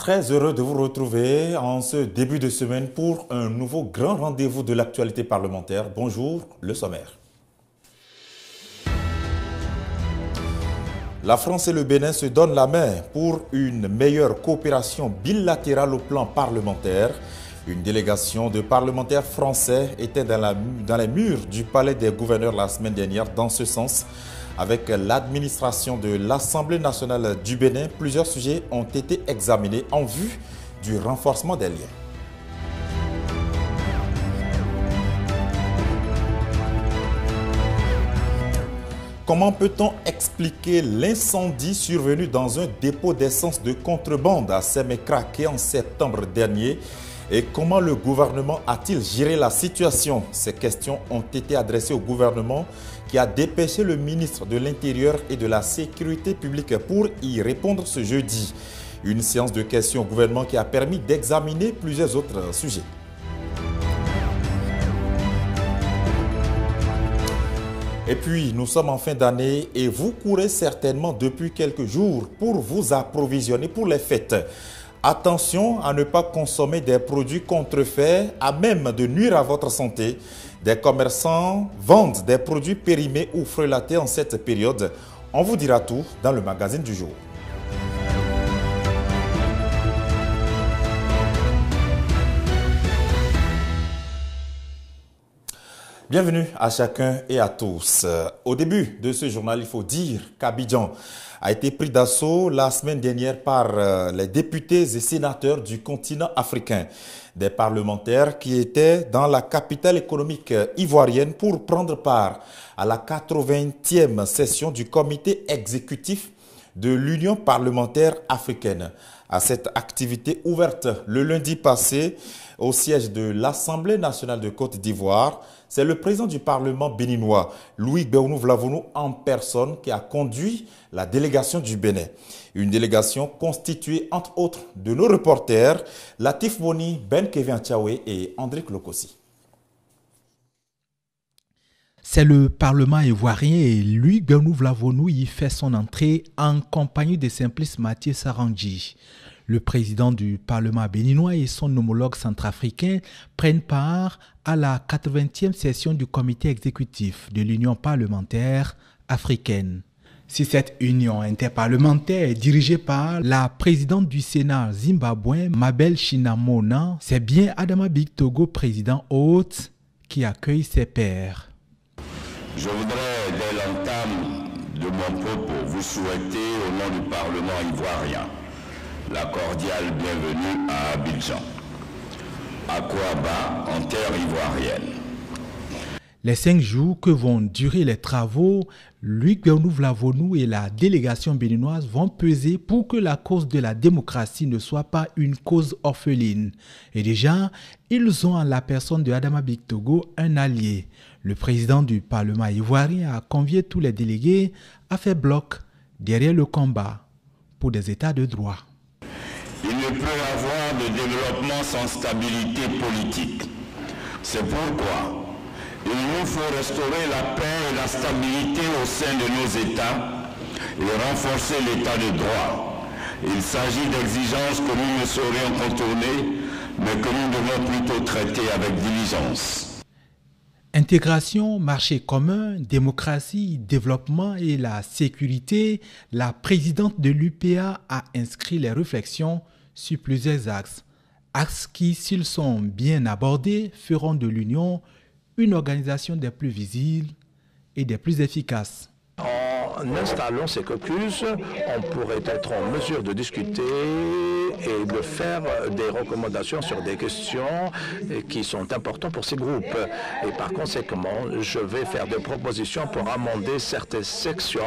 Très heureux de vous retrouver en ce début de semaine pour un nouveau grand rendez-vous de l'actualité parlementaire. Bonjour, le sommaire. La France et le Bénin se donnent la main pour une meilleure coopération bilatérale au plan parlementaire. Une délégation de parlementaires français était dans les murs du palais des gouverneurs la semaine dernière. Dans ce sens, avec l'administration de l'Assemblée nationale du Bénin, plusieurs sujets ont été examinés en vue du renforcement des liens. Comment peut-on expliquer l'incendie survenu dans un dépôt d'essence de contrebande à Sémécraqué en septembre dernier? Et comment le gouvernement a-t-il géré la situation? Ces questions ont été adressées au gouvernement qui a dépêché le ministre de l'Intérieur et de la Sécurité publique pour y répondre ce jeudi. Une séance de questions au gouvernement qui a permis d'examiner plusieurs autres sujets. Et puis, nous sommes en fin d'année et vous courez certainement depuis quelques jours pour vous approvisionner pour les fêtes. Attention à ne pas consommer des produits contrefaits à même de nuire à votre santé. Des commerçants vendent des produits périmés ou frelatés en cette période. On vous dira tout dans le magazine du jour. Bienvenue à chacun et à tous. Au début de ce journal, il faut dire qu'Abidjan a été pris d'assaut la semaine dernière par les députés et sénateurs du continent africain. Des parlementaires qui étaient dans la capitale économique ivoirienne pour prendre part à la 80e session du comité exécutif de l'Union parlementaire africaine. À cette activité ouverte le lundi passé au siège de l'Assemblée nationale de Côte d'Ivoire, c'est le président du Parlement béninois, Louis Gbéonou Vlavonou en personne, qui a conduit la délégation du Bénin. Une délégation constituée entre autres de nos reporters Latif Boni, Ben Kevin Tchaoué et André Lokossi. C'est le Parlement ivoirien et Louis Gbéonou Vlavonou y fait son entrée en compagnie de Simplice Mathieu Sarandji. Le président du Parlement béninois et son homologue centrafricain prennent part à la 80e session du comité exécutif de l'Union parlementaire africaine. Si cette union interparlementaire est dirigée par la présidente du Sénat zimbabwéen, Mabel Shinamona, c'est bien Adama Bictogo, président hôte, qui accueille ses pairs. Je voudrais, dès l'entame de mon propos, vous souhaiter, au nom du Parlement ivoirien, la cordiale bienvenue à Abidjan, à Kouaba, en terre ivoirienne. Les 5 jours que vont durer les travaux, Louis Gbéonou Vlavonou et la délégation béninoise vont peser pour que la cause de la démocratie ne soit pas une cause orpheline. Et déjà, ils ont en la personne de Adama Bictogo un allié. Le président du Parlement ivoirien a convié tous les délégués à faire bloc derrière le combat pour des états de droit. Il ne peut y avoir de développement sans stabilité politique. C'est pourquoi il nous faut restaurer la paix et la stabilité au sein de nos États et renforcer l'état de droit. Il s'agit d'exigences que nous ne saurions contourner, mais que nous devons plutôt traiter avec diligence. Intégration, marché commun, démocratie, développement et la sécurité, la présidente de l'UPA a inscrit les réflexions sur plusieurs axes. Axes qui, s'ils sont bien abordés, feront de l'Union une organisation des plus visibles et des plus efficaces. En installant ces caucus, on pourrait être en mesure de discuter et de faire des recommandations sur des questions qui sont importantes pour ces groupes. Et par conséquent, je vais faire des propositions pour amender certaines sections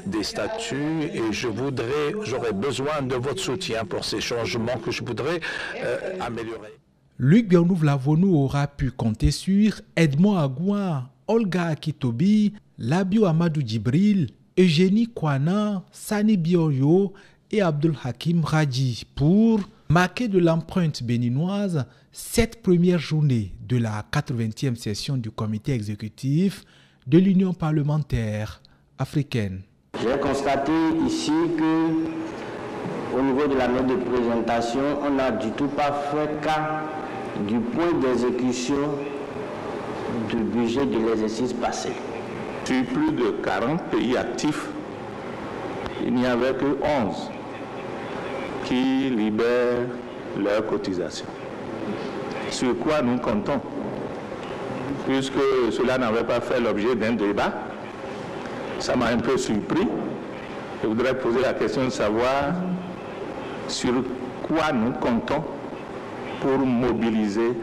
des statuts et j'aurai besoin de votre soutien pour ces changements que je voudrais améliorer. Louis Gbéonou Vlavonou aura pu compter sur Edmond Agoua, Olga Akitobi, Labio Amadou Djibril, Eugénie Kouana, Sani Bioyo et Abdul Hakim Radji pour marquer de l'empreinte béninoise cette première journée de la 80e session du comité exécutif de l'Union parlementaire africaine. J'ai constaté ici que au niveau de la note de présentation, on n'a du tout pas fait cas du point d'exécution du budget de l'exercice passé. Sur plus de 40 pays actifs, il n'y avait que 11 qui libèrent leurs cotisations. Sur quoi nous comptons? Puisque cela n'avait pas fait l'objet d'un débat, ça m'a un peu surpris. Je voudrais poser la question de savoir sur quoi nous comptons pour mobiliser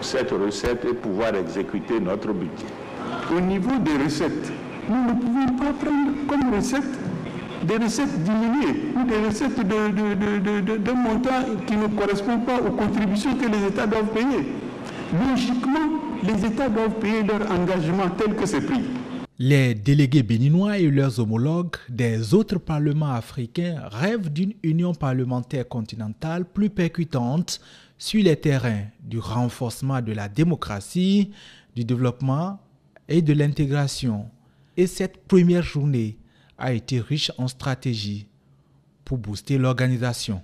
cette recette et pouvoir exécuter notre budget. Au niveau des recettes, nous ne pouvons pas prendre comme recette des recettes diminuées ou des recettes de montant qui ne correspondent pas aux contributions que les États doivent payer. Logiquement, les États doivent payer leur engagement tel que c'est pris. Les délégués béninois et leurs homologues des autres parlements africains rêvent d'une union parlementaire continentale plus percutante sur les terrains du renforcement de la démocratie, du développement et de l'intégration. Et cette première journée a été riche en stratégies pour booster l'organisation.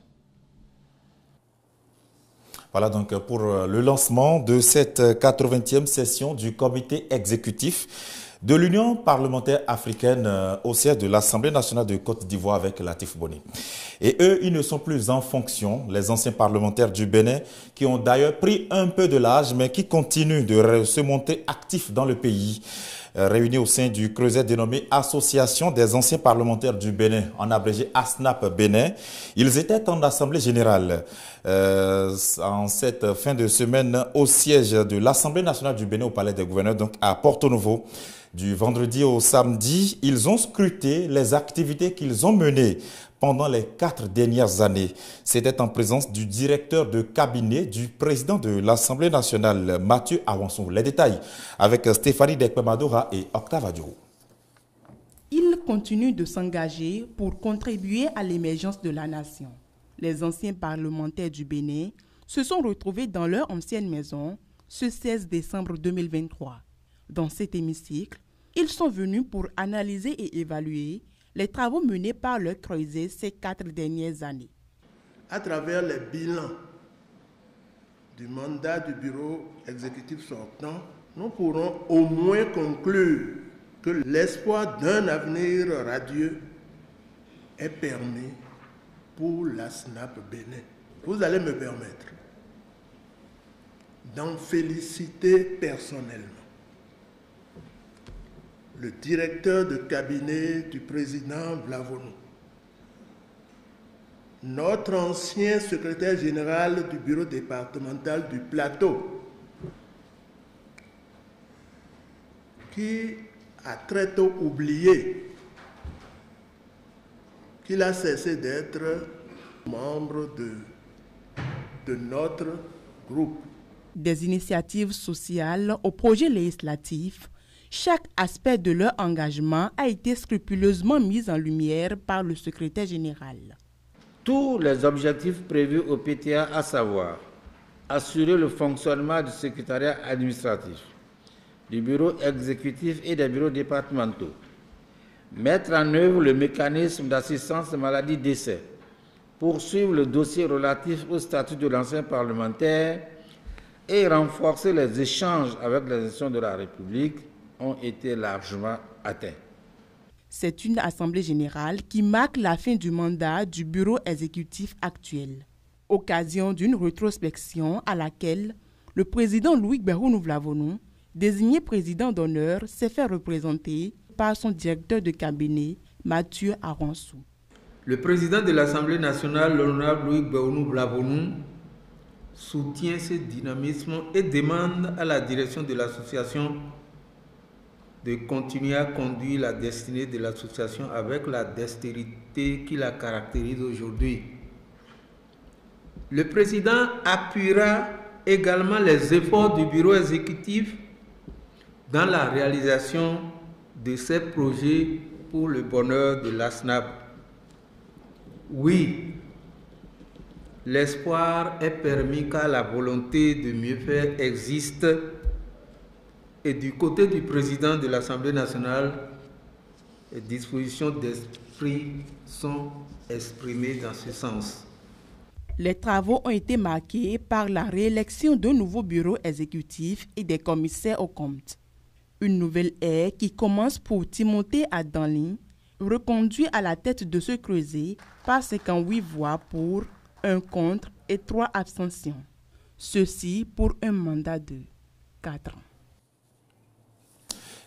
Voilà donc pour le lancement de cette 80e session du comité exécutif de l'Union parlementaire africaine au siège de l'Assemblée nationale de Côte d'Ivoire avec Latif Boni. Et eux, ils ne sont plus en fonction, les anciens parlementaires du Bénin, qui ont d'ailleurs pris un peu de l'âge, mais qui continuent de se montrer actifs dans le pays. Réunis au sein du creuset dénommé Association des anciens parlementaires du Bénin, en abrégé ASNAP Bénin. Ils étaient en assemblée générale en cette fin de semaine au siège de l'Assemblée nationale du Bénin au Palais des Gouverneurs, donc à Porto Novo. Du vendredi au samedi, ils ont scruté les activités qu'ils ont menées pendant les 4 dernières années. C'était en présence du directeur de cabinet du président de l'Assemblée nationale, Mathieu Awanson. Les détails avec Stéphanie Dekpemadora et Octave Adjourou. Ils continuent de s'engager pour contribuer à l'émergence de la nation. Les anciens parlementaires du Bénin se sont retrouvés dans leur ancienne maison ce 16 décembre 2023. Dans cet hémicycle, ils sont venus pour analyser et évaluer les travaux menés par le creuset ces 4 dernières années. À travers les bilans du mandat du bureau exécutif sortant, nous pourrons au moins conclure que l'espoir d'un avenir radieux est permis pour la SNAP Bénin. Vous allez me permettre d'en féliciter personnellement le directeur de cabinet du président Vlavonou, notre ancien secrétaire général du bureau départemental du Plateau, qui a très tôt oublié qu'il a cessé d'être membre de notre groupe. Des initiatives sociales au projet législatif, chaque aspect de leur engagement a été scrupuleusement mis en lumière par le secrétaire général. Tous les objectifs prévus au PTA, à savoir assurer le fonctionnement du secrétariat administratif, du bureau exécutif et des bureaux départementaux, mettre en œuvre le mécanisme d'assistance maladie-décès, poursuivre le dossier relatif au statut de l'ancien parlementaire et renforcer les échanges avec les institutions de la République ont été largement atteints. C'est une assemblée générale qui marque la fin du mandat du bureau exécutif actuel. Occasion d'une rétrospection à laquelle le président Louis Berounou Vlavonou, désigné président d'honneur, s'est fait représenter par son directeur de cabinet, Mathieu Awansou. Le président de l'Assemblée nationale, l'honorable Louis Berounou Vlavonou, soutient ce dynamisme et demande à la direction de l'association de continuer à conduire la destinée de l'association avec la dextérité qui la caractérise aujourd'hui. Le président appuiera également les efforts du bureau exécutif dans la réalisation de ces projets pour le bonheur de l'ASNAP. Oui, l'espoir est permis car la volonté de mieux faire existe. Et du côté du président de l'Assemblée nationale Les dispositions d'esprit sont exprimées dans ce sens. Les travaux ont été marqués par la réélection d'un nouveau bureau exécutif et des commissaires aux comptes. Une nouvelle ère qui commence pour Timothée Adanli, reconduit à la tête de ce creuset par 58 voix pour, 1 contre et 3 abstentions. Ceci pour un mandat de 4 ans.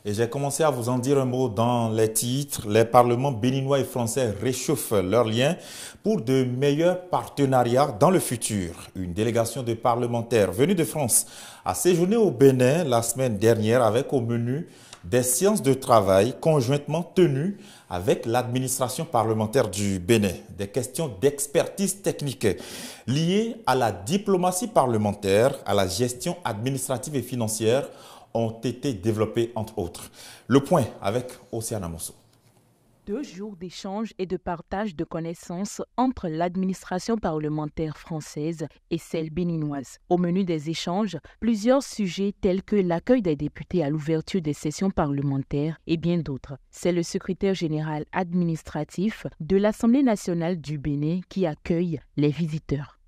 Et j'ai commencé à vous en dire un mot dans les titres. Les parlements béninois et français réchauffent leurs liens pour de meilleurs partenariats dans le futur. Une délégation de parlementaires venus de France a séjourné au Bénin la semaine dernière avec au menu des séances de travail conjointement tenues avec l'administration parlementaire du Bénin. Des questions d'expertise technique liées à la diplomatie parlementaire, à la gestion administrative et financière ont été développés, entre autres. Le point avec Océane Amosso. 2 jours d'échange et de partage de connaissances entre l'administration parlementaire française et celle béninoise. Au menu des échanges, plusieurs sujets tels que l'accueil des députés à l'ouverture des sessions parlementaires et bien d'autres. C'est le secrétaire général administratif de l'Assemblée nationale du Bénin qui accueille les visiteurs.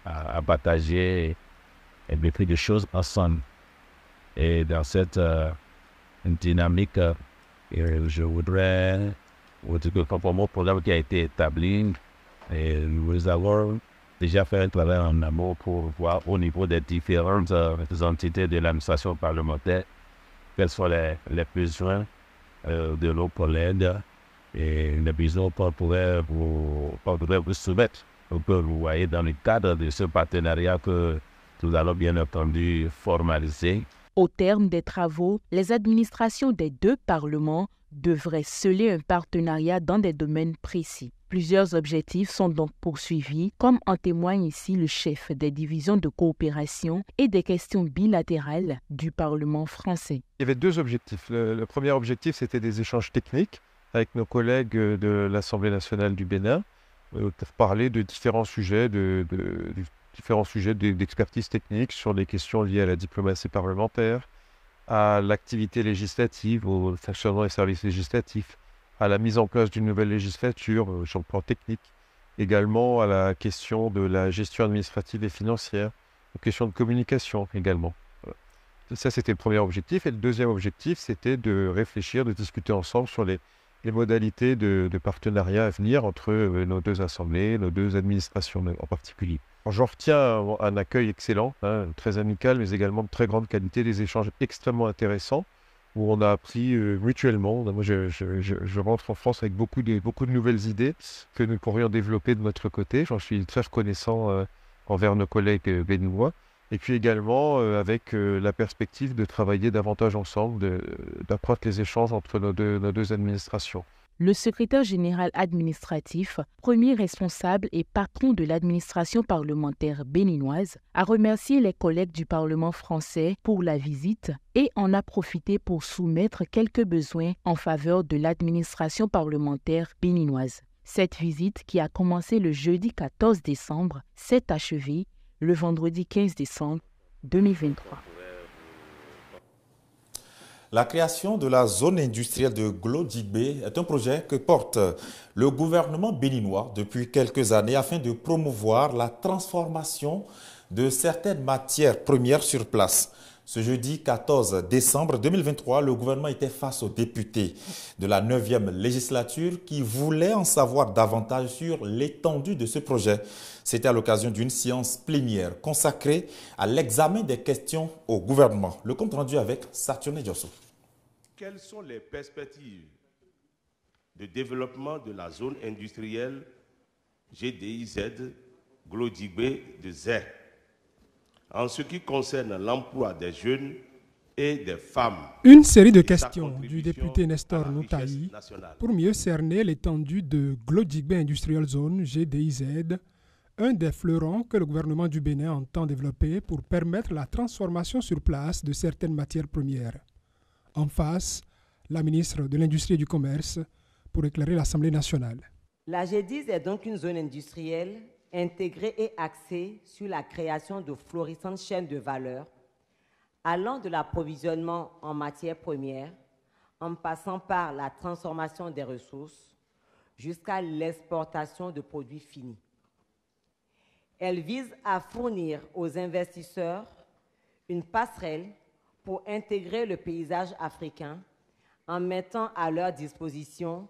À partager et beaucoup de choses ensemble. Et dans cette dynamique, je voudrais vous dire que conformément au programme qui a été établi, et nous avons déjà fait un travail en amont pour voir au niveau des différentes entités de l'administration parlementaire quels sont les besoins de nos collègues et les besoins qu'on pourrait vous soumettre. Donc, vous voyez dans le cadre de ce partenariat que nous allons bien entendu formaliser. Au terme des travaux, les administrations des 2 parlements devraient sceller un partenariat dans des domaines précis. Plusieurs objectifs sont donc poursuivis, comme en témoigne ici le chef des divisions de coopération et des questions bilatérales du Parlement français. Il y avait 2 objectifs. Le premier objectif, c'était des échanges techniques avec nos collègues de l'Assemblée nationale du Bénin pour parler de différents sujets d'expertise technique sur des questions liées à la diplomatie parlementaire, à l'activité législative, au fonctionnement des services législatifs, à la mise en place d'une nouvelle législature sur le plan technique, également à la question de la gestion administrative et financière, aux questions de communication également. Voilà. Ça, c'était le premier objectif. Et le deuxième objectif, c'était de réfléchir, de discuter ensemble sur les modalités de partenariat à venir entre nos 2 assemblées, nos 2 administrations en particulier. J'en retiens un accueil excellent, très amical, mais également de très grande qualité, des échanges extrêmement intéressants, où on a appris mutuellement. Moi, je rentre en France avec beaucoup de nouvelles idées que nous pourrions développer de notre côté. J'en suis très reconnaissant envers nos collègues béninois. Et puis également avec la perspective de travailler davantage ensemble, d'accroître les échanges entre nos deux administrations. Le secrétaire général administratif, premier responsable et patron de l'administration parlementaire béninoise, a remercié les collègues du Parlement français pour la visite et en a profité pour soumettre quelques besoins en faveur de l'administration parlementaire béninoise. Cette visite, qui a commencé le jeudi 14 décembre, s'est achevée le vendredi 15 décembre 2023. La création de la zone industrielle de Glodjibé est un projet que porte le gouvernement béninois depuis quelques années afin de promouvoir la transformation de certaines matières premières sur place. Ce jeudi 14 décembre 2023, le gouvernement était face aux députés de la 9e législature qui voulaient en savoir davantage sur l'étendue de ce projet. C'était à l'occasion d'une séance plénière consacrée à l'examen des questions au gouvernement. Le compte rendu avec Saturne Diosso. Quelles sont les perspectives de développement de la zone industrielle GDIZ Glodjibé de Zé en ce qui concerne l'emploi des jeunes et des femmes? Une série de questions du député Nestor Noutaï pour mieux cerner l'étendue de Glodjibé Industrial Zone GDIZ, un des fleurons que le gouvernement du Bénin entend développer pour permettre la transformation sur place de certaines matières premières. En face, la ministre de l'Industrie et du Commerce pour éclairer l'Assemblée nationale. La GDIZ est donc une zone industrielle intégrée et axée sur la création de florissantes chaînes de valeur allant de l'approvisionnement en matières premières, en passant par la transformation des ressources, jusqu'à l'exportation de produits finis. Elle vise à fournir aux investisseurs une passerelle pour intégrer le paysage africain en mettant à leur disposition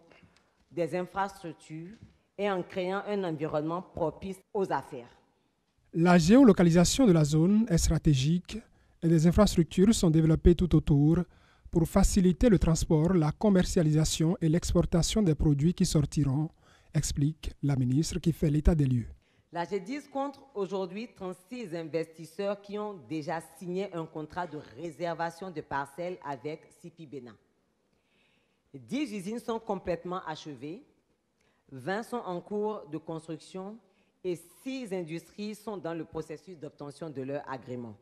des infrastructures et en créant un environnement propice aux affaires. La géolocalisation de la zone est stratégique et des infrastructures sont développées tout autour pour faciliter le transport, la commercialisation et l'exportation des produits qui sortiront, explique la ministre qui fait l'état des lieux. La G10 compte aujourd'hui 36 investisseurs qui ont déjà signé un contrat de réservation de parcelles avec CIPI Bénin. 10 usines sont complètement achevées, 20 sont en cours de construction et 6 industries sont dans le processus d'obtention de leur agrément.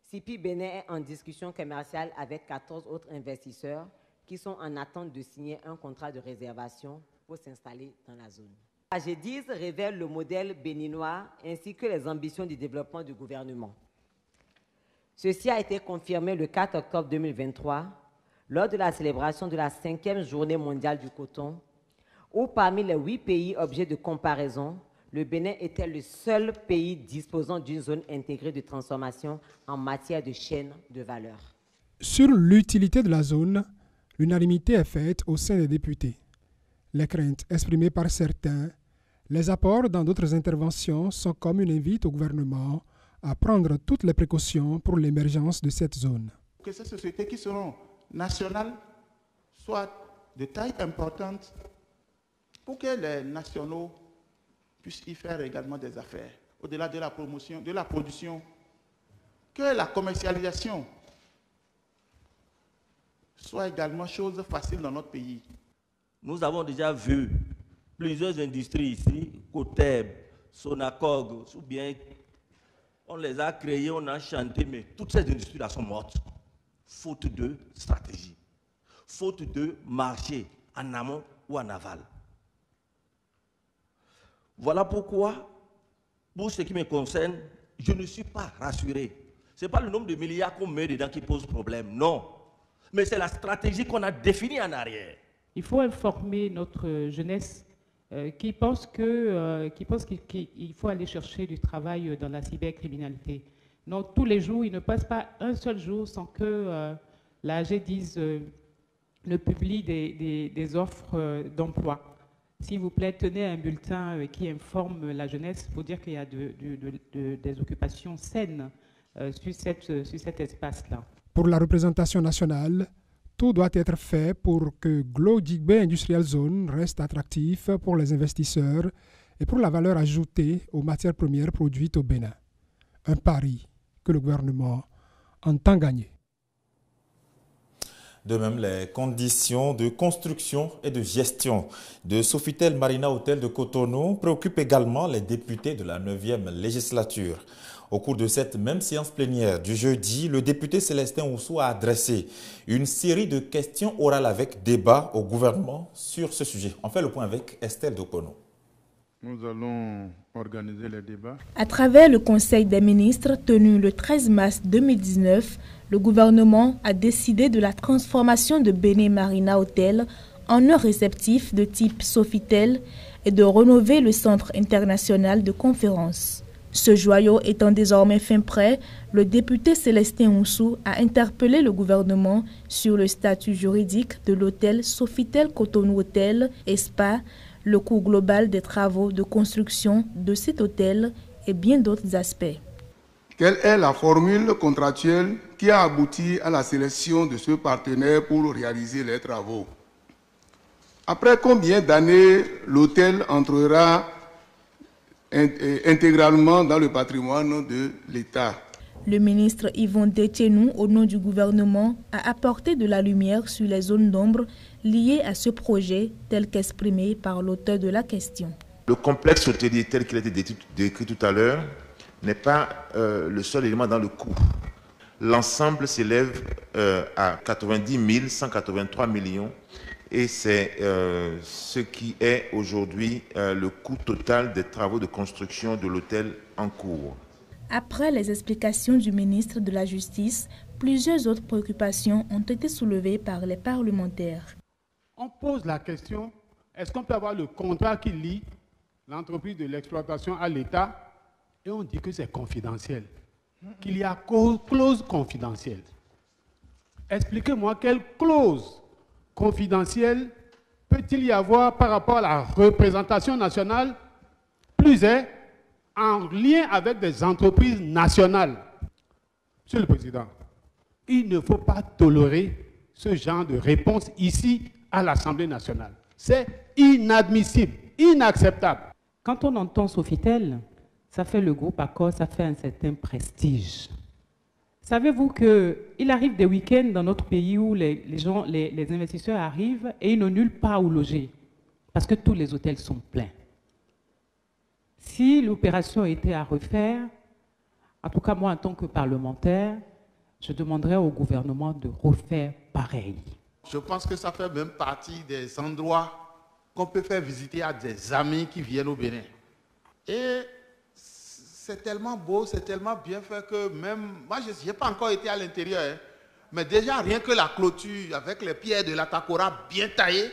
CIPI Bénin est en discussion commerciale avec 14 autres investisseurs qui sont en attente de signer un contrat de réservation pour s'installer dans la zone. La G10 révèle le modèle béninois ainsi que les ambitions du développement du gouvernement. Ceci a été confirmé le 4 octobre 2023 lors de la célébration de la 5e journée mondiale du coton, où parmi les 8 pays objets de comparaison, le Bénin était le seul pays disposant d'une zone intégrée de transformation en matière de chaîne de valeur. Sur l'utilité de la zone, l'unanimité est faite au sein des députés. Les craintes exprimées par certains, les apports dans d'autres interventions sont comme une invite au gouvernement à prendre toutes les précautions pour l'émergence de cette zone. Que ces sociétés qui seront nationales soient de taille importante pour que les nationaux puissent y faire également des affaires, au-delà de la promotion, de la production, que la commercialisation soit également chose facile dans notre pays. Nous avons déjà vu plusieurs industries ici, Coteb, Sonacog, ou bien on les a créées, on a chanté, mais toutes ces industries-là sont mortes, faute de stratégie, faute de marché en amont ou en aval. Voilà pourquoi, pour ce qui me concerne, je ne suis pas rassuré. Ce n'est pas le nombre de milliards qu'on met dedans qui pose problème, non. Mais c'est la stratégie qu'on a définie en arrière. Il faut informer notre jeunesse qui pense qu'il faut aller chercher du travail dans la cybercriminalité. Non, tous les jours, il ne passe pas un seul jour sans que la G10 ne publie des offres d'emploi. S'il vous plaît, tenez un bulletin qui informe la jeunesse pour dire qu'il y a des occupations saines sur cet espace-là. Pour la représentation nationale, tout doit être fait pour que Glodjigbe Industrial Zone reste attractif pour les investisseurs et pour la valeur ajoutée aux matières premières produites au Bénin. Un pari que le gouvernement entend gagner. De même, les conditions de construction et de gestion de Sofitel Marina Hotel de Cotonou préoccupent également les députés de la 9e législature. Au cours de cette même séance plénière du jeudi, le député Célestin Oussou a adressé une série de questions orales avec débat au gouvernement sur ce sujet. On fait le point avec Estelle Dokono. Nous allons organiser les débats. À travers le Conseil des ministres tenu le 13 mars 2019, le gouvernement a décidé de la transformation de Bénin Marina Hotel en un réceptif de type Sofitel et de rénover le centre international de conférences. Ce joyau étant désormais fin prêt, le député Célestin Oussou a interpellé le gouvernement sur le statut juridique de l'hôtel Sofitel Cotonou Hotel et Spa, le coût global des travaux de construction de cet hôtel et bien d'autres aspects. Quelle est la formule contractuelle qui a abouti à la sélection de ce partenaire pour réaliser les travaux? Après combien d'années l'hôtel entrera intégralement dans le patrimoine de l'État? Le ministre Yvon Détchenou, au nom du gouvernement, a apporté de la lumière sur les zones d'ombre liées à ce projet, tel qu'exprimé par l'auteur de la question. Le complexe hôtelier tel qu'il a été décrit tout à l'heure n'est pas le seul élément dans le coût. L'ensemble s'élève à 90 183 millions et c'est ce qui est aujourd'hui le coût total des travaux de construction de l'hôtel en cours. Après les explications du ministre de la Justice, plusieurs autres préoccupations ont été soulevées par les parlementaires. On pose la question, est-ce qu'on peut avoir le contrat qui lie l'entreprise de l'exploitation à l'État? Et on dit que c'est confidentiel, qu'il y a clause confidentielle. Expliquez-moi quelle clause confidentielle peut-il y avoir par rapport à la représentation nationale, plus est en lien avec des entreprises nationales. Monsieur le Président, il ne faut pas tolérer ce genre de réponse ici à l'Assemblée nationale. C'est inadmissible, inacceptable. Quand on entend Sofitel, ça fait le groupe Accor, ça fait un certain prestige. Savez-vous qu'il arrive des week-ends dans notre pays où les investisseurs arrivent et ils n'ont nulle part où loger parce que tous les hôtels sont pleins. Si l'opération était à refaire, en tout cas moi en tant que parlementaire, je demanderais au gouvernement de refaire pareil. Je pense que ça fait même partie des endroits qu'on peut faire visiter à des amis qui viennent au Bénin. Et c'est tellement beau, c'est tellement bien fait que même... Moi, je n'ai pas encore été à l'intérieur, hein, mais déjà rien que la clôture avec les pierres de la Takora bien taillées,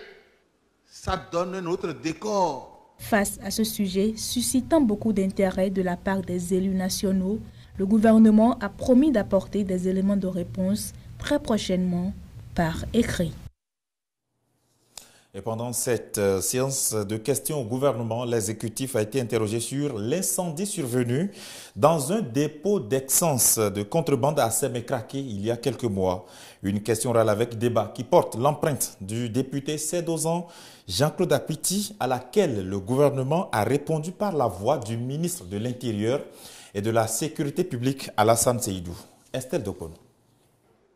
ça donne un autre décor. Face à ce sujet, suscitant beaucoup d'intérêt de la part des élus nationaux, le gouvernement a promis d'apporter des éléments de réponse très prochainement par écrit. Et pendant cette séance de questions au gouvernement, l'exécutif a été interrogé sur l'incendie survenu dans un dépôt d'essence de contrebande à Sémécraké il y a quelques mois. Une question orale avec débat qui porte l'empreinte du député sédozan Jean-Claude Apiti, à laquelle le gouvernement a répondu par la voix du ministre de l'Intérieur et de la Sécurité publique, Alassane Seydou. Estelle Dokono.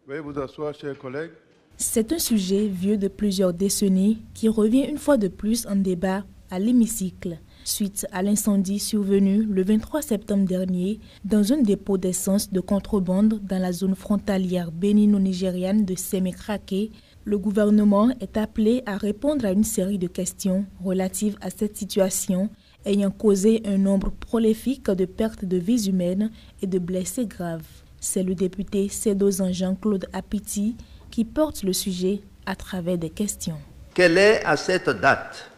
Veuillez vous asseoir, chers collègues. C'est un sujet vieux de plusieurs décennies qui revient une fois de plus en débat à l'hémicycle, suite à l'incendie survenu le 23 septembre dernier dans un dépôt d'essence de contrebande dans la zone frontalière bénino-nigériane de Sémécraké. Le gouvernement est appelé à répondre à une série de questions relatives à cette situation ayant causé un nombre prolifique de pertes de vies humaines et de blessés graves. C'est le député sédozan Jean-Claude Apiti qui porte le sujet à travers des questions. Quel est à cette date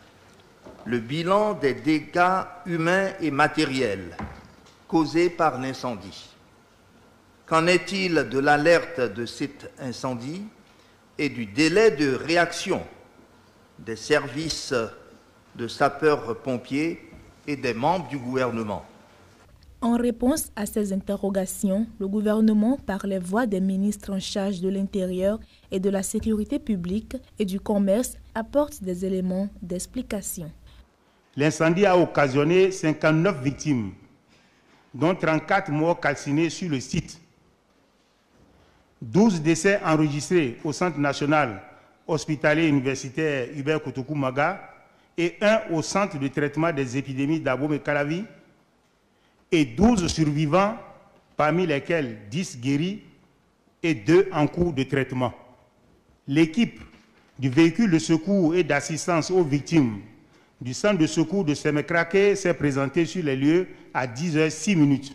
le bilan des dégâts humains et matériels causés par l'incendie? Qu'en est-il de l'alerte de cet incendie et du délai de réaction des services de sapeurs-pompiers et des membres du gouvernement? En réponse à ces interrogations, le gouvernement, par les voix des ministres en charge de l'Intérieur et de la Sécurité publique et du Commerce, apporte des éléments d'explication. L'incendie a occasionné 59 victimes, dont 34 morts calcinés sur le site, 12 décès enregistrés au Centre national hospitalier universitaire Hubert Kotokou-Maga et 1 au Centre de traitement des épidémies d'Abomey-Calavi, et 12 survivants, parmi lesquels 10 guéris et 2 en cours de traitement. L'équipe du véhicule de secours et d'assistance aux victimes du centre de secours de Sémécraké s'est présentée sur les lieux à 10h06,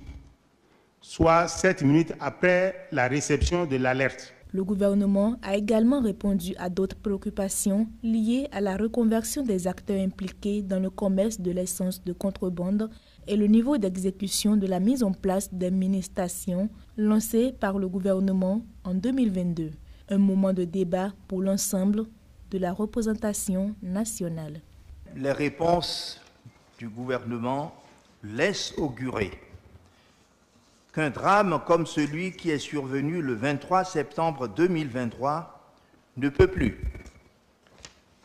soit 7 minutes après la réception de l'alerte. Le gouvernement a également répondu à d'autres préoccupations liées à la reconversion des acteurs impliqués dans le commerce de l'essence de contrebande et le niveau d'exécution de la mise en place des mini-stations lancées par le gouvernement en 2022. Un moment de débat pour l'ensemble de la représentation nationale. Les réponses du gouvernement laissent augurer qu'un drame comme celui qui est survenu le 23 septembre 2023 ne peut plus,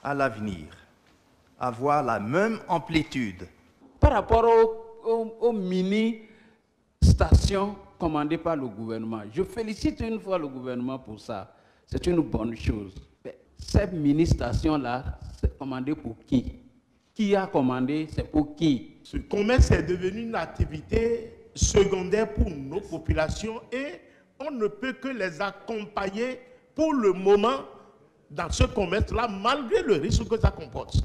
à l'avenir, avoir la même amplitude. Par rapport aux mini-stations commandées par le gouvernement, je félicite une fois le gouvernement pour ça. C'est une bonne chose. Mais ces mini-stations-là, c'est commandé pour qui? Qui a commandé? C'est pour qui? Ce commerce est devenu une activité secondaire pour nos populations et on ne peut que les accompagner pour le moment dans ce commerce-là, malgré le risque que ça comporte.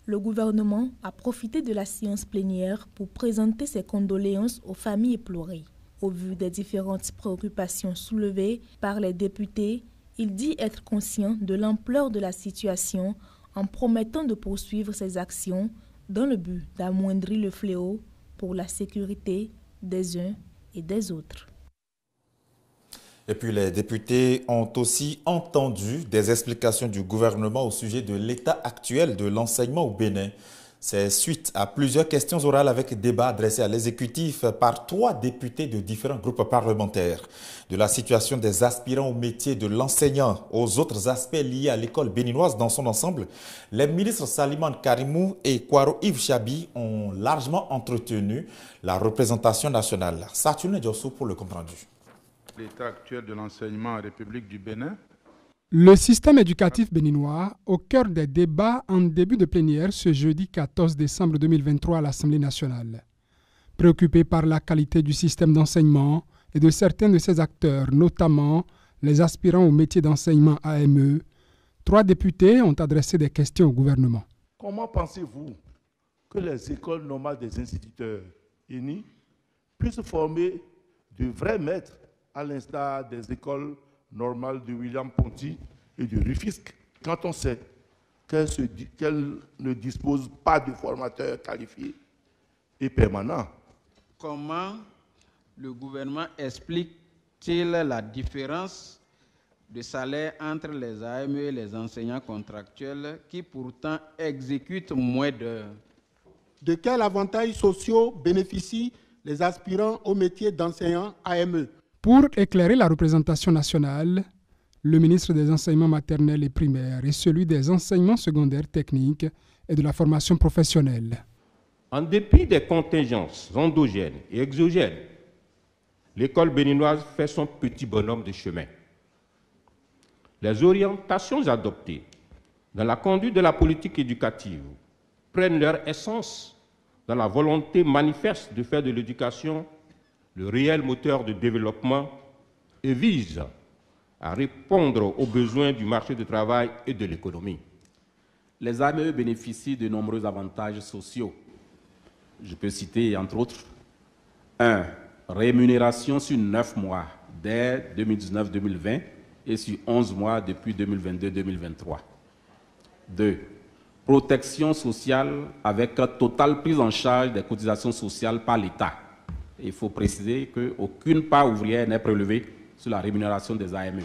Le gouvernement a profité de la séance plénière pour présenter ses condoléances aux familles éplorées. Au vu des différentes préoccupations soulevées par les députés, il dit être conscient de l'ampleur de la situation en promettant de poursuivre ses actions dans le but d'amoindrir le fléau pour la sécurité des uns et des autres. Et puis les députés ont aussi entendu des explications du gouvernement au sujet de l'état actuel de l'enseignement au Bénin. C'est suite à plusieurs questions orales avec débat adressés à l'exécutif par 3 députés de différents groupes parlementaires. De la situation des aspirants au métier de l'enseignant aux autres aspects liés à l'école béninoise dans son ensemble, les ministres Saliman Karimou et Kwaro Yves Chabi ont largement entretenu la représentation nationale. Saturne Diosso pour le compte rendu. L'état actuel de l'enseignement en République du Bénin. Le système éducatif béninois, au cœur des débats en début de plénière ce jeudi 14 décembre 2023 à l'Assemblée nationale. Préoccupé par la qualité du système d'enseignement et de certains de ses acteurs, notamment les aspirants au métier d'enseignement AME, 3 députés ont adressé des questions au gouvernement. Comment pensez-vous que les écoles normales des instituteurs ENI puissent former de vrais maîtres à l'instar des écoles normales de William Ponty et de Rufisque, quand on sait qu'elles ne disposent pas de formateurs qualifiés et permanents? Comment le gouvernement explique-t-il la différence de salaire entre les AME et les enseignants contractuels qui pourtant exécutent moins d'heures? De quels avantages sociaux bénéficient les aspirants au métier d'enseignant AME? Pour éclairer la représentation nationale, le ministre des enseignements maternels et primaires et celui des enseignements secondaires techniques et de la formation professionnelle. En dépit des contingences endogènes et exogènes, l'école béninoise fait son petit bonhomme de chemin. Les orientations adoptées dans la conduite de la politique éducative prennent leur essence dans la volonté manifeste de faire de l'éducation le réel moteur de développement et vise à répondre aux besoins du marché du travail et de l'économie. Les AME bénéficient de nombreux avantages sociaux. Je peux citer entre autres 1. Rémunération sur 9 mois dès 2019-2020 et sur 11 mois depuis 2022-2023. 2. Protection sociale avec totale prise en charge des cotisations sociales par l'État. Il faut préciser qu'aucune part ouvrière n'est prélevée sur la rémunération des AME.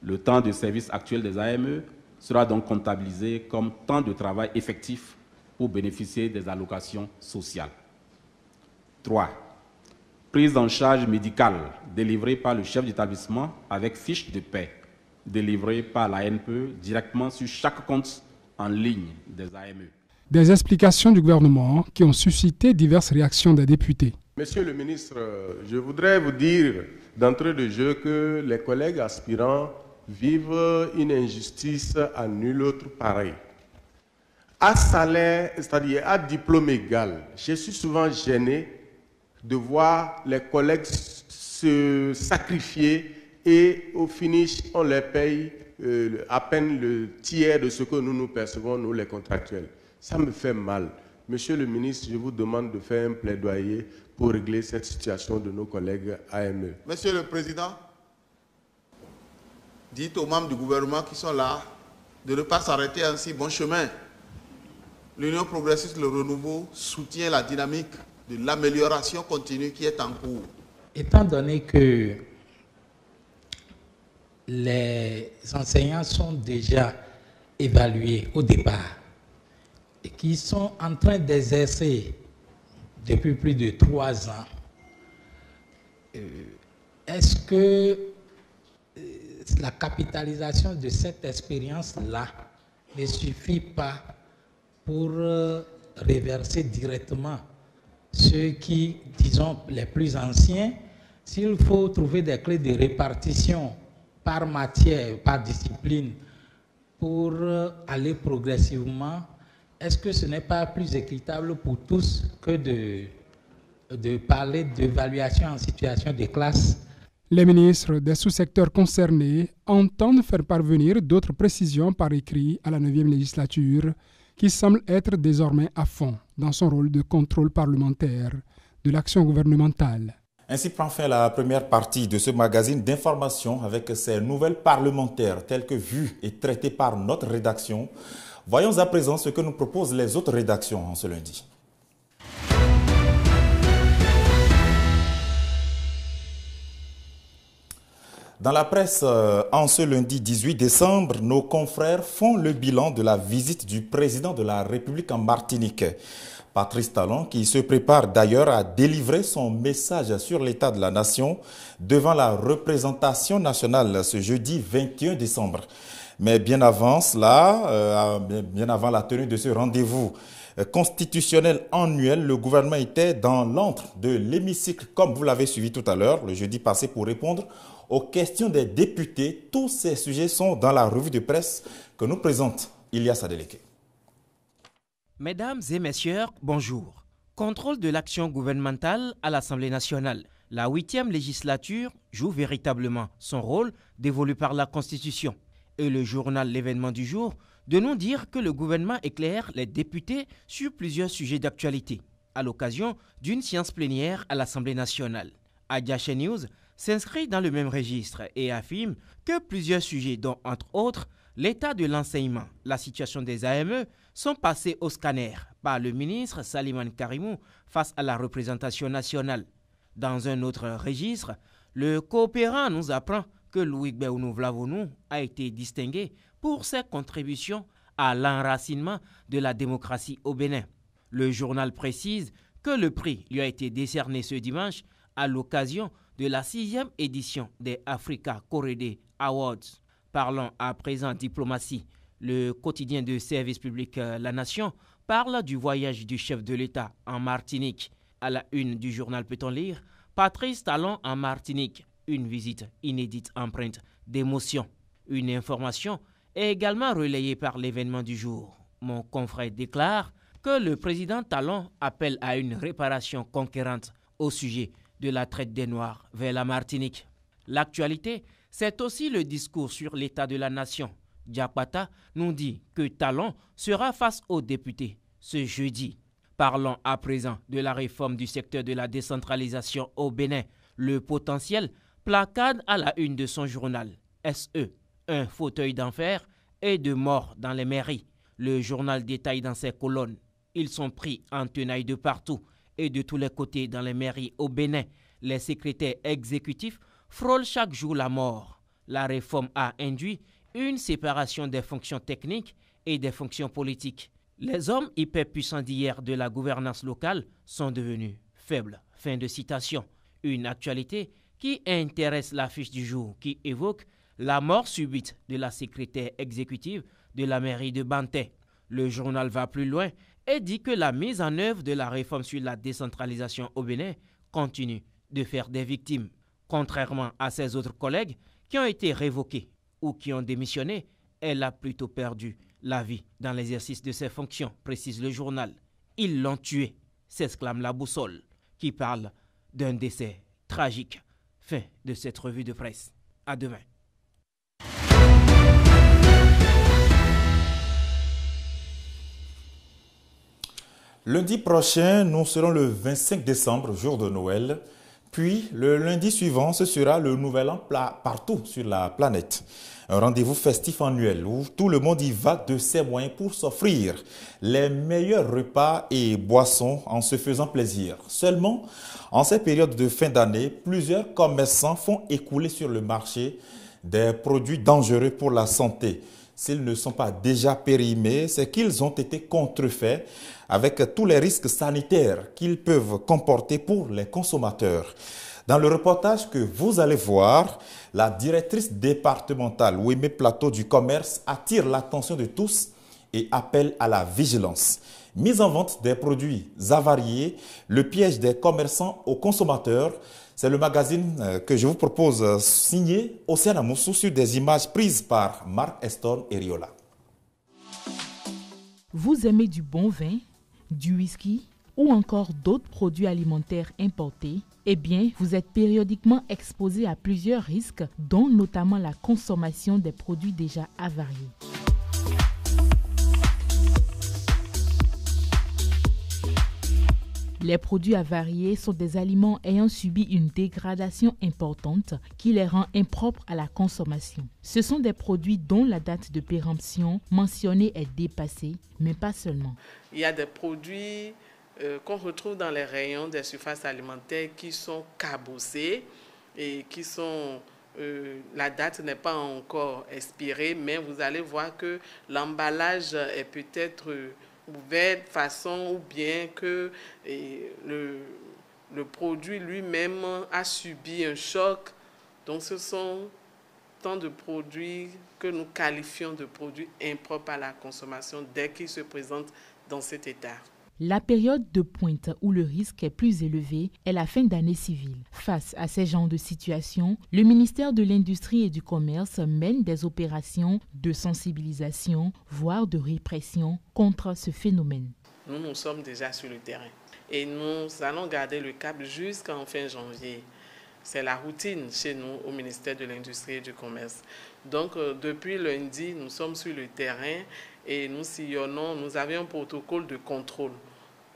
Le temps de service actuel des AME sera donc comptabilisé comme temps de travail effectif pour bénéficier des allocations sociales. 3. Prise en charge médicale délivrée par le chef d'établissement avec fiche de paie délivrée par la NPE directement sur chaque compte en ligne des AME. Des explications du gouvernement qui ont suscité diverses réactions des députés. Monsieur le ministre, je voudrais vous dire d'entrée de jeu que les collègues aspirants vivent une injustice à nul autre pareil. À salaire, c'est-à-dire à diplôme égal, je suis souvent gêné de voir les collègues se sacrifier et au finish, on les paye à peine le tiers de ce que nous percevons, nous les contractuels. Ça me fait mal. Monsieur le ministre, je vous demande de faire un plaidoyer pour régler cette situation de nos collègues AME. Monsieur le Président, dites aux membres du gouvernement qui sont là de ne pas s'arrêter en si bon chemin. L'Union progressiste, le renouveau, soutient la dynamique de l'amélioration continue qui est en cours. Étant donné que les enseignants sont déjà évalués au départ et qui sont en train d'exercer depuis plus de 3 ans, est-ce que la capitalisation de cette expérience-là ne suffit pas pour reverser directement ceux qui, disons, les plus anciens? S'il faut trouver des clés de répartition par matière, par discipline, pour aller progressivement, est-ce que ce n'est pas plus équitable pour tous que de parler d'évaluation en situation de classe? Les ministres des sous-secteurs concernés entendent faire parvenir d'autres précisions par écrit à la 9e législature qui semble être désormais à fond dans son rôle de contrôle parlementaire de l'action gouvernementale. Ainsi prend fin la première partie de ce magazine d'information avec ces nouvelles parlementaires telles que vues et traitées par notre rédaction. Voyons à présent ce que nous proposent les autres rédactions en ce lundi. Dans la presse, en ce lundi 18 décembre, nos confrères font le bilan de la visite du président de la République en Martinique. Patrice Talon, qui se prépare d'ailleurs à délivrer son message sur l'état de la nation devant la représentation nationale ce jeudi 21 décembre. Mais bien avant cela, bien avant la tenue de ce rendez-vous constitutionnel annuel, le gouvernement était dans l'antre de l'hémicycle, comme vous l'avez suivi tout à l'heure, le jeudi passé, pour répondre aux questions des députés. Tous ces sujets sont dans la revue de presse que nous présente Ilyas Adeleke. Mesdames et messieurs, bonjour. Contrôle de l'action gouvernementale à l'Assemblée nationale. La 8e législature joue véritablement son rôle dévolu par la Constitution. Et le journal L'événement du jour de nous dire que le gouvernement éclaire les députés sur plusieurs sujets d'actualité à l'occasion d'une séance plénière à l'Assemblée nationale. Adiaché News s'inscrit dans le même registre et affirme que plusieurs sujets, dont entre autres l'état de l'enseignement, la situation des AME, sont passés au scanner par le ministre Salimane Karimou face à la représentation nationale. Dans un autre registre, le coopérant nous apprend que Louis Béounou Vlavonou a été distingué pour ses contributions à l'enracinement de la démocratie au Bénin. Le journal précise que le prix lui a été décerné ce dimanche à l'occasion de la 6e édition des Africa Corridé Awards. Parlons à présent diplomatie. Le quotidien de service public La Nation parle du voyage du chef de l'État en Martinique. À la une du journal peut-on lire Patrice Talon en Martinique, une visite inédite empreinte d'émotion. Une information est également relayée par l'événement du jour. Mon confrère déclare que le président Talon appelle à une réparation conquérante au sujet de la traite des Noirs vers la Martinique. L'actualité, c'est aussi le discours sur l'état de la nation. Diakpata nous dit que Talon sera face aux députés ce jeudi. Parlons à présent de la réforme du secteur de la décentralisation au Bénin. Le potentiel placade à la une de son journal. SE, un fauteuil d'enfer et de mort dans les mairies. Le journal détaille dans ses colonnes. Ils sont pris en tenaille de partout et de tous les côtés dans les mairies au Bénin. Les secrétaires exécutifs frôlent chaque jour la mort. La réforme a induit une séparation des fonctions techniques et des fonctions politiques. Les hommes hyper puissants d'hier de la gouvernance locale sont devenus faibles. Fin de citation. Une actualité qui intéresse l'affiche du jour qui évoque la mort subite de la secrétaire exécutive de la mairie de Banté. Le journal va plus loin et dit que la mise en œuvre de la réforme sur la décentralisation au Bénin continue de faire des victimes. Contrairement à ses autres collègues qui ont été révoqués ou qui ont démissionné, elle a plutôt perdu la vie dans l'exercice de ses fonctions, précise le journal. Ils l'ont tuée, s'exclame la boussole, qui parle d'un décès tragique. Fin de cette revue de presse. À demain. Lundi prochain, nous serons le 25 décembre, jour de Noël. Puis, le lundi suivant, ce sera le Nouvel An partout sur la planète. Un rendez-vous festif annuel où tout le monde y va de ses moyens pour s'offrir les meilleurs repas et boissons en se faisant plaisir. Seulement, en cette période de fin d'année, plusieurs commerçants font écouler sur le marché des produits dangereux pour la santé. S'ils ne sont pas déjà périmés, c'est qu'ils ont été contrefaits avec tous les risques sanitaires qu'ils peuvent comporter pour les consommateurs. Dans le reportage que vous allez voir, la directrice départementale Ouémé Plateau du commerce attire l'attention de tous et appelle à la vigilance. Mise en vente des produits avariés, le piège des commerçants aux consommateurs, c'est le magazine que je vous propose signé Océane Amoussou sur des images prises par Marc Eston et Riola. Vous aimez du bon vin, du whisky ou encore d'autres produits alimentaires importés? Eh bien, vous êtes périodiquement exposé à plusieurs risques, dont notamment la consommation des produits déjà avariés. Les produits avariés sont des aliments ayant subi une dégradation importante qui les rend impropres à la consommation. Ce sont des produits dont la date de péremption mentionnée est dépassée, mais pas seulement. Il y a des produits qu'on retrouve dans les rayons des surfaces alimentaires qui sont cabossés et qui sont... la date n'est pas encore expirée, mais vous allez voir que l'emballage est peut-être ouvert de façon ou bien que le produit lui-même a subi un choc. Donc ce sont tant de produits que nous qualifions de produits impropres à la consommation dès qu'ils se présentent dans cet état. La période de pointe où le risque est plus élevé est la fin d'année civile. Face à ces genres de situations, le ministère de l'Industrie et du Commerce mène des opérations de sensibilisation, voire de répression contre ce phénomène. Nous sommes déjà sur le terrain et nous allons garder le cap jusqu'en fin janvier. C'est la routine chez nous au ministère de l'Industrie et du Commerce. Donc, depuis lundi, nous sommes sur le terrain et nous sillonnons. Nous avions un protocole de contrôle.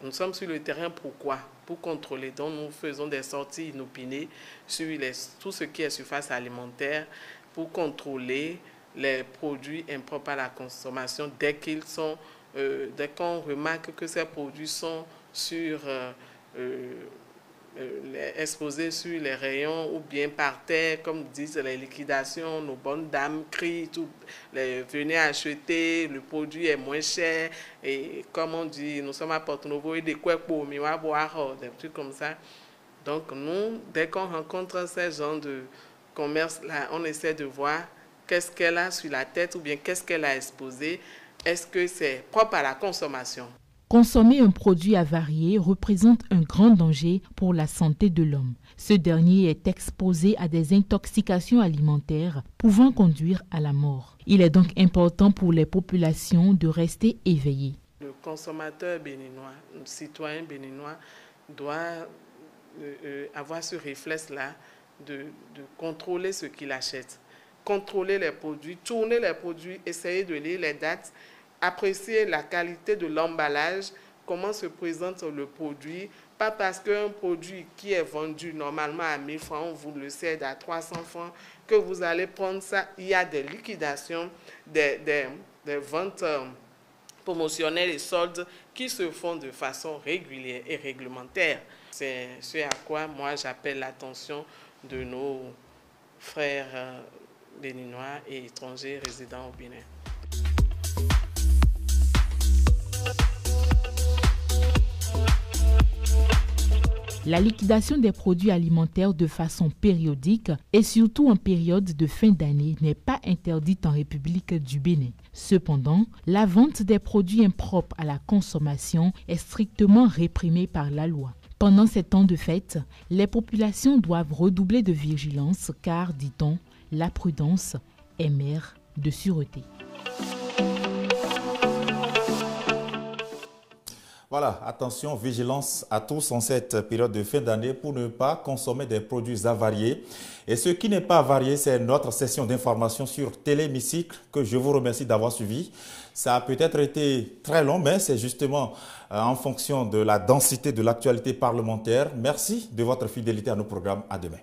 Nous sommes sur le terrain, pourquoi? Pour contrôler. Donc, nous faisons des sorties inopinées sur tout ce qui est surface alimentaire pour contrôler les produits impropres à la consommation dès qu'on remarque que ces produits sont exposés sur les rayons ou bien par terre, comme disent les liquidations, nos bonnes dames crient, venez acheter, le produit est moins cher, et comme on dit, nous sommes à Porto Novo et des quoi pour boire, des trucs comme ça. Donc nous, dès qu'on rencontre ces gens de commerce-là, on essaie de voir qu'est-ce qu'elle a sur la tête ou bien qu'est-ce qu'elle a exposé, est-ce que c'est propre à la consommation. Consommer un produit avarié représente un grand danger pour la santé de l'homme. Ce dernier est exposé à des intoxications alimentaires pouvant conduire à la mort. Il est donc important pour les populations de rester éveillées. Le consommateur béninois, le citoyen béninois doit avoir ce réflexe-là de contrôler ce qu'il achète. Contrôler les produits, tourner les produits, essayer de lire les dates, apprécier la qualité de l'emballage, comment se présente le produit. Pas parce qu'un produit qui est vendu normalement à 1000 francs, on vous le cède à 300 francs, que vous allez prendre ça. Il y a des liquidations, des ventes promotionnelles et soldes qui se font de façon régulière et réglementaire. C'est ce à quoi moi j'appelle l'attention de nos frères béninois et étrangers résidant au Bénin. La liquidation des produits alimentaires de façon périodique et surtout en période de fin d'année n'est pas interdite en République du Bénin. Cependant, la vente des produits impropres à la consommation est strictement réprimée par la loi. Pendant ces temps de fête, les populations doivent redoubler de vigilance car, dit-on, la prudence est mère de sûreté. Voilà, attention, vigilance à tous en cette période de fin d'année pour ne pas consommer des produits avariés. Et ce qui n'est pas avarié, c'est notre session d'information sur Téléhémicycle que je vous remercie d'avoir suivi. Ça a peut-être été très long, mais c'est justement en fonction de la densité de l'actualité parlementaire. Merci de votre fidélité à nos programmes. À demain.